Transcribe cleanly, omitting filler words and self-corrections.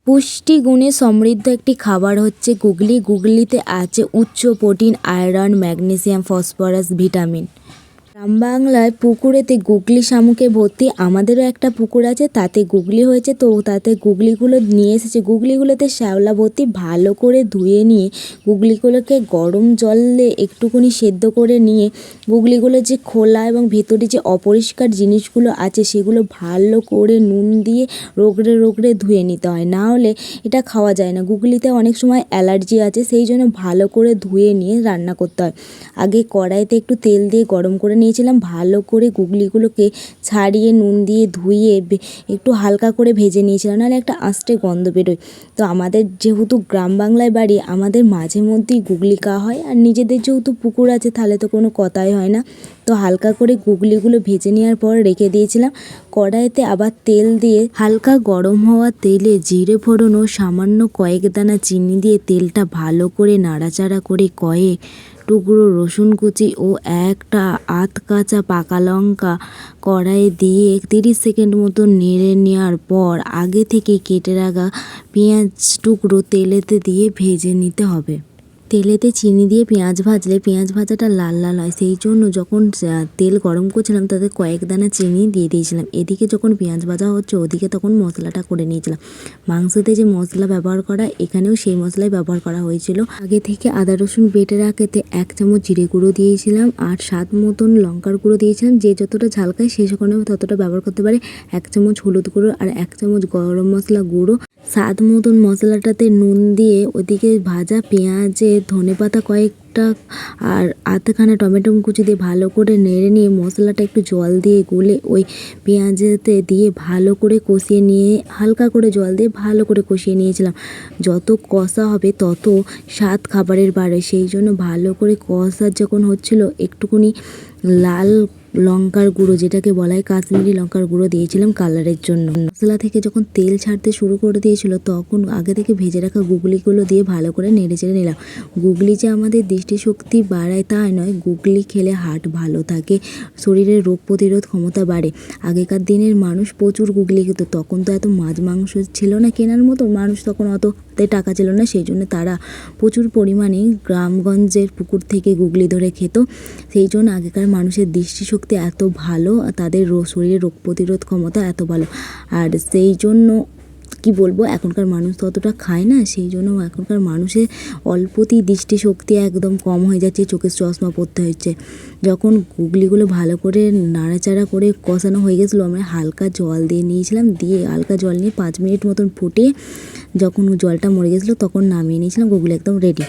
পুষ্টিগুণে সমৃদ্ধ একটি খাবার হচ্ছে গুগলি। গুগলিতে আছে উচ্চ protein, iron, magnesium, phosphorus, vitamin. গ্রাম বাংলায় পুকুরেতে গুগলি শামুকে ভর্তি। আমাদেরও একটা পুকুর আছে, তাতে গুগলি হয়েছে, তো তাতে গুগলিগুলো নিয়ে এসেছে। গুগলিগুলোতে শ্যাওলা ভর্তি। ভালো করে ধুয়ে নিয়ে গুগলিগুলোকে গরম জলে একটুখানি সেদ্ধ করে নিয়ে গুগলিগুলো যে খোলা এবং ভেতরে যে অপরিষ্কার জিনিসগুলো আছে সেগুলো ভালো করে নুন দিয়ে রগড়ে রগড়ে ধুয়ে নিতে হয়, না হলে এটা খাওয়া যায় না। গুগলিতে অনেক সময় অ্যালার্জি আছে, সেই জন্য ভালো করে ধুয়ে নিয়ে রান্না করতে হয়। আগে কড়াইতে একটু তেল দিয়ে গরম করে নিয়েছিলাম। ভালো করে গুগলিগুলোকে ছাড়িয়ে নুন দিয়ে ধুয়ে একটু হালকা করে ভেজে নিয়েছিলাম, নাহলে একটা আঁশটে গন্ধ বেরোয়। তো আমাদের যেহেতু গ্রাম বাংলায় বাড়ি, আমাদের মাঝে মধ্যেই গুগলি খাওয়া হয়। আর নিজেদের যেহেতু পুকুর আছে, তাহলে তো কোনো কথাই হয় না। তো হালকা করে গুগলিগুলো ভেজে নেওয়ার পর রেখে দিয়েছিলাম। কড়াইতে আবার তেল দিয়ে হালকা গরম হওয়া তেলে জিরে ফোড়ন ও সামান্য কয়েক দানা চিনি দিয়ে তেলটা ভালো করে নাড়াচাড়া করে কয়েক টুকরো রসুন কুচি ও একটা আধ কাঁচা পাকা লঙ্কা কড়াইয়ে দিয়ে 30 সেকেন্ড মতো নেড়ে নেওয়ার পর আগে থেকে কেটে রাখা পেঁয়াজ টুকরো তেলেতে দিয়ে ভেজে নিতে হবে। তেলেতে চিনি দিয়ে পেঁয়াজ ভাজলে পেঁয়াজ ভাজাটা লাল লাল হয়, সেই জন্য যখন তেল গরম করছিলাম তাতে কয়েক দানা চিনি দিয়ে দিয়েছিলাম। এদিকে যখন পেঁয়াজ ভাজা হচ্ছে ওদিকে তখন মশলাটা করে নিয়েছিলাম। মাংসতে যে মশলা ব্যবহার করা, এখানেও সেই মশলাই ব্যবহার করা হয়েছিল। আগে থেকে আদা রসুন বেটে রাখাতে 1 চামচ জিরে গুঁড়ো দিয়েছিলাম আর স্বাদ মতন লঙ্কার গুঁড়ো দিয়েছিলাম। যে যতটা ঝাল খায় সে সেখানে ততটা ব্যবহার করতে পারে। 1 চামচ হলুদ গুঁড়ো আর 1 চামচ গরম মশলা গুঁড়ো। স্বাদ মতন মশলাটাতে নুন দিয়ে ওদিকে ভাজা পেঁয়াজে ধনেপাতা কয়েকটা আর আধখানা টমেটো কুচি দিয়ে ভালো করে নেড়ে নিয়ে মশলাটা একটু জল দিয়ে গুলে ওই পেঁয়াজেতে দিয়ে ভালো করে কষিয়ে নিয়ে হালকা করে জল দিয়ে ভালো করে কষিয়ে নিয়েছিলাম। যত কষা হবে তত স্বাদ খাবারের বাড়ে, সেই জন্য ভালো করে কষা যখন হচ্ছিল একটুখানি লাল লঙ্কার গুঁড়ো, যেটাকে বলা হয় কাশ্মীরি লঙ্কার গুঁড়ো, দিয়েছিলাম কালারের জন্য। মশলা থেকে যখন তেল ছাড়তে শুরু করে দিয়েছিল তখন আগে থেকে ভেজে রাখা গুগলিগুলো দিয়ে ভালো করে নেড়ে চেড়ে নিলাম। গুগলি যে আমাদের দৃষ্টিশক্তি বাড়ায় তাই নয়, গুগলি খেলে হার্ট ভালো থাকে, শরীরের রোগ প্রতিরোধ ক্ষমতা বাড়ে। আগেকার দিনের মানুষ প্রচুর গুগলি খেত, তখন তো এত মাছ মাংস ছিল না কেনার মতো, মানুষ তখন অততে টাকা ছিল না, সেই জন্য তারা প্রচুর পরিমাণে গ্রামগঞ্জের পুকুর থেকে গুগলি ধরে খেত। সেই জন্য আগেকার মানুষের দৃষ্টিশক্তি এত ভালো, তাদের শরীরের রোগ প্রতিরোধ ক্ষমতা এত ভালো। আর সেই জন্য কি বলবো, এখনকার মানুষ তো অতটা খায় না, সেই জন্য এখনকার মানুষের অল্পতেই দৃষ্টিশক্তি একদম কম হয়ে যাচ্ছে, চোখের চশমা পড়তে হচ্ছে। যখন গুগলিগুলো ভালো করে নাড়াচাড়া করে কষানো হয়ে গেছিলো, আমরা হালকা জল দিয়ে নিয়েছিলাম। দিয়ে হালকা জল নিয়ে 5 মিনিট মতন ফুটিয়ে যখন জলটা মরে গেছিলো তখন নামিয়ে নিয়েছিলাম। গুগলি একদম রেডি।